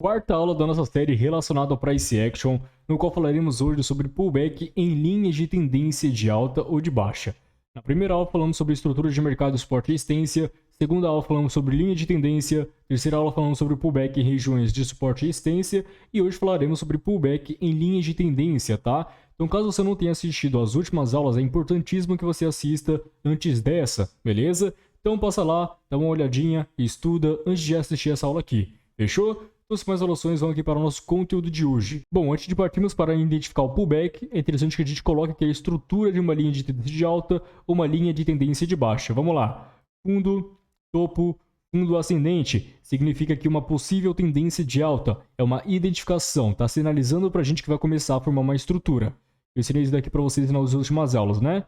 Quarta aula da nossa série relacionada ao Price Action, no qual falaremos hoje sobre pullback em linhas de tendência de alta ou de baixa. Na primeira aula falamos sobre estrutura de mercado, suporte e resistência, segunda aula falamos sobre linha de tendência, terceira aula falamos sobre pullback em regiões de suporte e resistência e hoje falaremos sobre pullback em linhas de tendência, tá? Então caso você não tenha assistido às últimas aulas, é importantíssimo que você assista antes dessa, beleza? Então passa lá, dá uma olhadinha e estuda antes de assistir essa aula aqui, fechou? Então, sem mais relações, vamos aqui para o nosso conteúdo de hoje. Bom, antes de partirmos para identificar o pullback, é interessante que a gente coloque aqui a estrutura de uma linha de tendência de alta ou uma linha de tendência de baixa. Vamos lá. Fundo, topo, fundo ascendente. Significa que uma possível tendência de alta é uma identificação, está sinalizando para a gente que vai começar a formar uma estrutura. Eu ensinei isso daqui para vocês nas últimas aulas, né?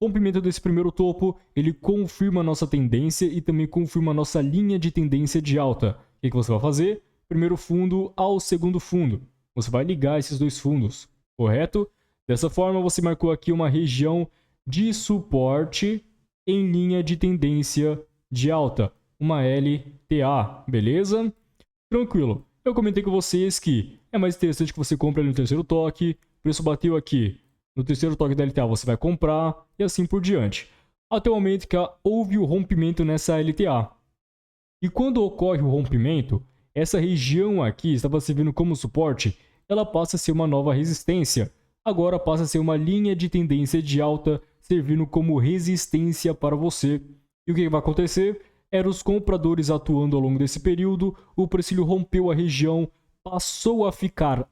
Rompimento desse primeiro topo, ele confirma a nossa tendência e também confirma a nossa linha de tendência de alta. O que você vai fazer? Primeiro fundo ao segundo fundo. Você vai ligar esses dois fundos, correto? Dessa forma, você marcou aqui uma região de suporte em linha de tendência de alta, uma LTA, beleza? Tranquilo. Eu comentei com vocês que é mais interessante que você compre ali no terceiro toque, o preço bateu aqui, no terceiro toque da LTA você vai comprar e assim por diante. Até o momento que houve o rompimento nessa LTA. E quando ocorre o rompimento, essa região aqui estava servindo como suporte, ela passa a ser uma nova resistência. Agora passa a ser uma linha de tendência de alta, servindo como resistência para você. E o que vai acontecer? Eram os compradores atuando ao longo desse período, o preço rompeu a região, passou a ficar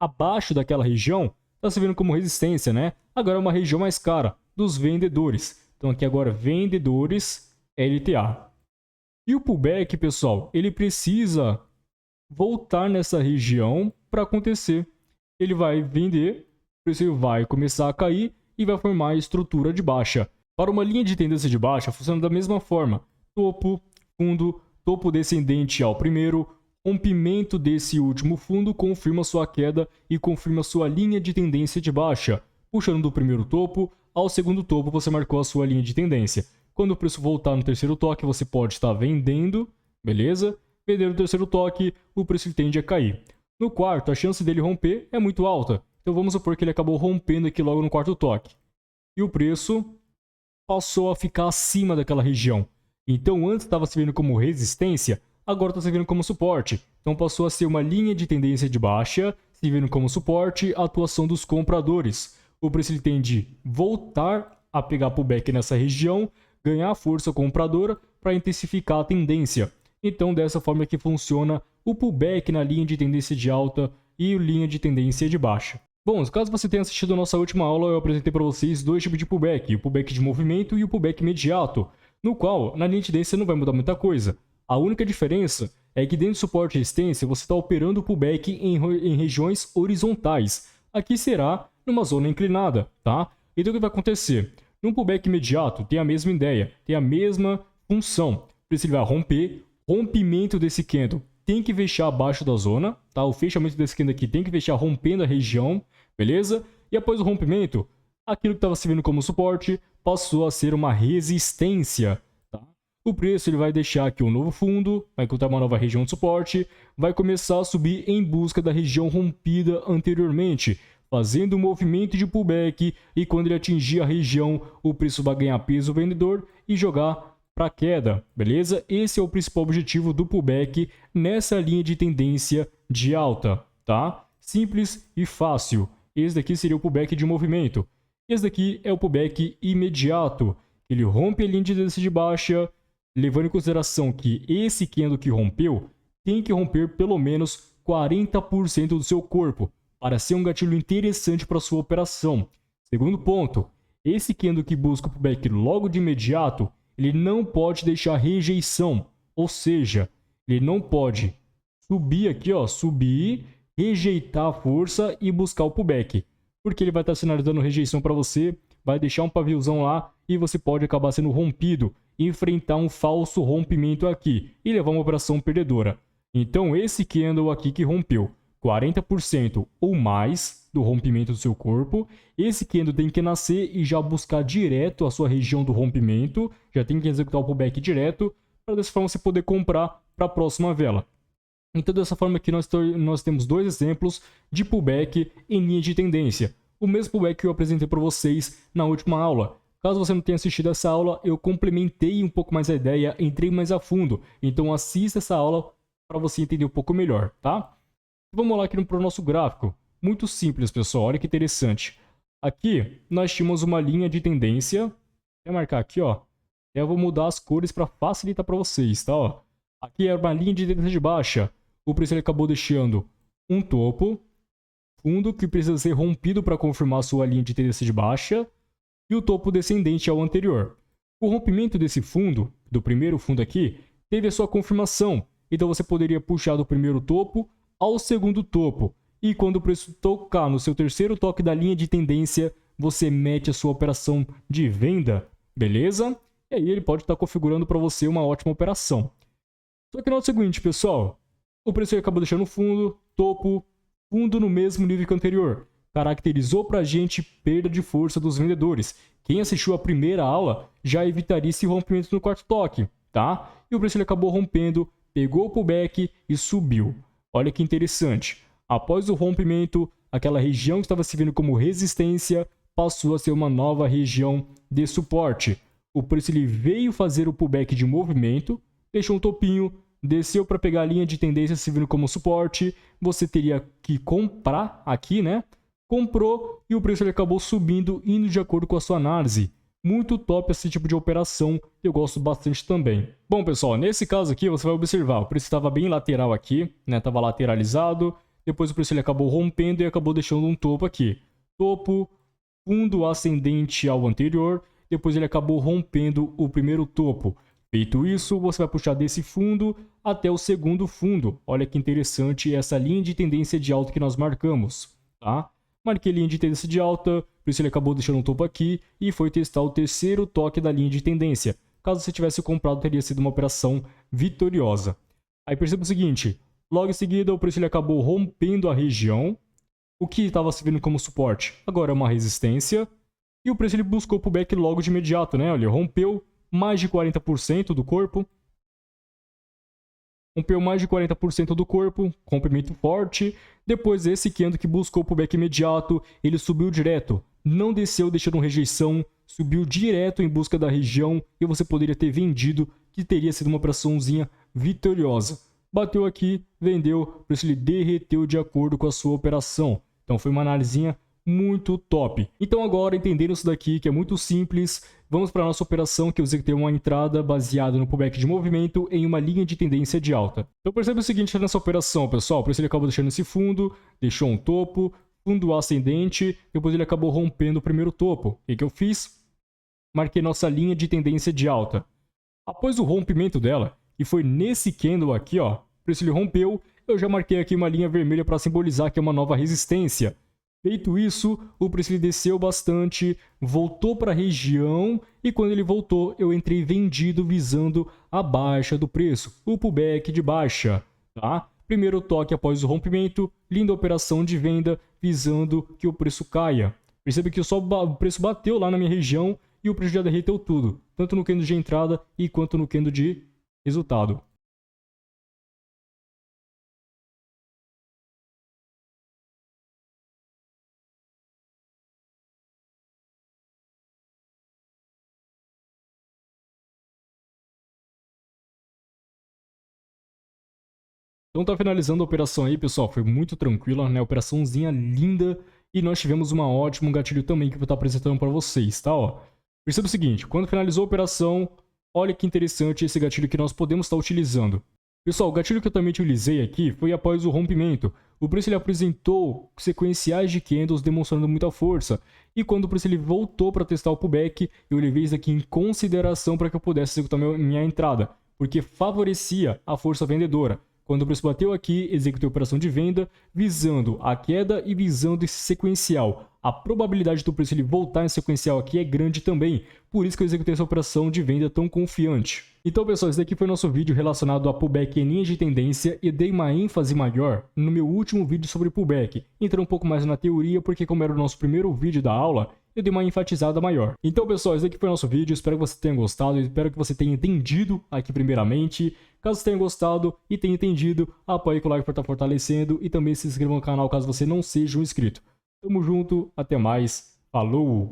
abaixo daquela região, está servindo como resistência, né? Agora é uma região mais cara, dos vendedores. Então aqui agora vendedores LTA. E o pullback, pessoal, ele precisa voltar nessa região para acontecer. Ele vai vender, o preço vai começar a cair e vai formar a estrutura de baixa. Para uma linha de tendência de baixa, funciona da mesma forma. Topo, fundo, topo descendente ao primeiro, rompimento desse último fundo confirma sua queda e confirma sua linha de tendência de baixa. Puxando do primeiro topo ao segundo topo, você marcou a sua linha de tendência. Quando o preço voltar no terceiro toque, você pode estar vendendo, beleza? Vender no terceiro toque, o preço tende a cair. No quarto, a chance dele romper é muito alta. Então vamos supor que ele acabou rompendo aqui logo no quarto toque. E o preço passou a ficar acima daquela região. Então antes estava servindo como resistência, agora está servindo como suporte. Então passou a ser uma linha de tendência de baixa, servindo como suporte a atuação dos compradores. O preço ele tende a voltar a pegar pullback nessa região, ganhar força compradora para intensificar a tendência. Então, dessa forma que funciona o pullback na linha de tendência de alta e linha de tendência de baixa. Bom, caso você tenha assistido a nossa última aula, eu apresentei para vocês dois tipos de pullback, o pullback de movimento e o pullback imediato, no qual, na linha de tendência não vai mudar muita coisa. A única diferença é que dentro do suporte e resistência, você está operando o pullback em regiões horizontais. Aqui será numa zona inclinada, tá? Então, o que vai acontecer? No pullback imediato, tem a mesma ideia, tem a mesma função. O preço vai romper, rompimento desse candle tem que fechar abaixo da zona, tá? O fechamento desse candle aqui tem que fechar rompendo a região, beleza? E após o rompimento, aquilo que estava servindo como suporte passou a ser uma resistência, tá? O preço ele vai deixar aqui um novo fundo, vai encontrar uma nova região de suporte, vai começar a subir em busca da região rompida anteriormente, fazendo um movimento de pullback e quando ele atingir a região, o preço vai ganhar peso vendedor e jogar para queda, beleza? Esse é o principal objetivo do pullback nessa linha de tendência de alta, tá? Simples e fácil. Esse daqui seria o pullback de movimento. Esse daqui é o pullback imediato. Ele rompe a linha de tendência de baixa, levando em consideração que esse candle que rompeu tem que romper pelo menos 40% do seu corpo para ser um gatilho interessante para sua operação. Segundo ponto, esse candle que busca o pullback logo de imediato, ele não pode deixar rejeição, ou seja, ele não pode subir aqui, ó, subir, rejeitar a força e buscar o pullback, porque ele vai estar sinalizando rejeição para você, vai deixar um paviozão lá e você pode acabar sendo rompido, enfrentar um falso rompimento aqui e levar uma operação perdedora. Então esse candle aqui que rompeu 40% ou mais do rompimento do seu corpo, esse candle tem que nascer e já buscar direto a sua região do rompimento, já tem que executar o pullback direto, para dessa forma você poder comprar para a próxima vela. Então, dessa forma aqui, nós temos dois exemplos de pullback em linha de tendência. O mesmo pullback que eu apresentei para vocês na última aula. Caso você não tenha assistido essa aula, eu complementei um pouco mais a ideia, entrei mais a fundo. Então, assista essa aula para você entender um pouco melhor, tá? Vamos lá aqui para o nosso gráfico. Muito simples, pessoal. Olha que interessante. Aqui, nós tínhamos uma linha de tendência. Vou marcar aqui, ó. Eu vou mudar as cores para facilitar para vocês, tá? Ó. Aqui é uma linha de tendência de baixa. O preço ele acabou deixando um topo, fundo que precisa ser rompido para confirmar a sua linha de tendência de baixa, e o topo descendente ao anterior. O rompimento desse fundo, do primeiro fundo aqui, teve a sua confirmação. Então você poderia puxar do primeiro topo ao segundo topo. E quando o preço tocar no seu terceiro toque da linha de tendência, você mete a sua operação de venda, beleza? E aí ele pode estar configurando para você uma ótima operação. Só que não é o seguinte, pessoal. O preço acabou deixando fundo, topo, fundo no mesmo nível que o anterior. Caracterizou para a gente perda de força dos vendedores. Quem assistiu a primeira aula já evitaria esse rompimento no quarto toque, tá? E o preço ele acabou rompendo, pegou o pullback e subiu. Olha que interessante. Após o rompimento, aquela região que estava se vendo como resistência passou a ser uma nova região de suporte. O preço ele veio fazer o pullback de movimento, deixou um topinho, desceu para pegar a linha de tendência se vendo como suporte, você teria que comprar aqui, né? Comprou e o preço ele acabou subindo, indo de acordo com a sua análise. Muito top esse tipo de operação, eu gosto bastante também. Bom, pessoal, nesse caso aqui você vai observar, o preço estava bem lateral aqui, né? Estava lateralizado, depois o preço ele acabou rompendo e acabou deixando um topo aqui. Topo, fundo ascendente ao anterior, depois ele acabou rompendo o primeiro topo. Feito isso, você vai puxar desse fundo até o segundo fundo. Olha que interessante essa linha de tendência de alta que nós marcamos, tá? Marquei linha de tendência de alta, por isso ele acabou deixando um topo aqui e foi testar o terceiro toque da linha de tendência. Caso você tivesse comprado, teria sido uma operação vitoriosa. Aí perceba o seguinte, logo em seguida o preço ele acabou rompendo a região, o que estava se vendo como suporte agora é uma resistência, e o preço ele buscou o pullback logo de imediato, né? Olha, rompeu mais de 40% do corpo. Rompeu mais de 40% do corpo, rompimento forte. Depois esse candle que buscou o pullback imediato, ele subiu direto. Não desceu deixando rejeição, subiu direto em busca da região e você poderia ter vendido, que teria sido uma operaçãozinha vitoriosa. Bateu aqui, vendeu, por isso ele derreteu de acordo com a sua operação. Então foi uma analisinha muito top. Então agora, entendendo isso daqui, que é muito simples, vamos para a nossa operação que eu executei uma entrada baseada no pullback de movimento em uma linha de tendência de alta. Então perceba o seguinte nessa operação, pessoal, por isso ele acabou deixando esse fundo, deixou um topo, fundo ascendente, depois ele acabou rompendo o primeiro topo. O que eu fiz? Marquei nossa linha de tendência de alta. Após o rompimento dela, e foi nesse candle aqui, ó, por isso ele rompeu, eu já marquei aqui uma linha vermelha para simbolizar que é uma nova resistência. Feito isso, o preço ele desceu bastante, voltou para a região e quando ele voltou, eu entrei vendido visando a baixa do preço, o pullback de baixa, tá? Primeiro toque após o rompimento, linda operação de venda visando que o preço caia. Percebe que o preço bateu lá na minha região e o preço já derreteu tudo, tanto no candle de entrada e quanto no candle de resultado. Então tá finalizando a operação aí, pessoal, foi muito tranquila, né? Operaçãozinha linda e nós tivemos um ótimo gatilho também que eu vou estar apresentando para vocês, tá? Ó, perceba o seguinte, quando finalizou a operação, olha que interessante esse gatilho que nós podemos estar utilizando. Pessoal, o gatilho que eu também utilizei aqui foi após o rompimento. O preço ele apresentou sequenciais de candles demonstrando muita força. E quando o preço ele voltou para testar o pullback, eu levei isso aqui em consideração para que eu pudesse executar minha entrada, porque favorecia a força vendedora. Quando o preço bateu aqui, executei a operação de venda, visando a queda e visando esse sequencial. A probabilidade do preço ele voltar em sequencial aqui é grande também, por isso que eu executei essa operação de venda tão confiante. Então, pessoal, esse daqui foi nosso vídeo relacionado a pullback em linhas de tendência e dei uma ênfase maior no meu último vídeo sobre pullback. Entrou um pouco mais na teoria, porque como era o nosso primeiro vídeo da aula, eu dei uma enfatizada maior. Então, pessoal, esse daqui foi nosso vídeo, espero que você tenha gostado, espero que você tenha entendido aqui primeiramente. Caso tenha gostado e tenha entendido, apoie com o like para estar fortalecendo e também se inscreva no canal caso você não seja um inscrito. Tamo junto, até mais, falou!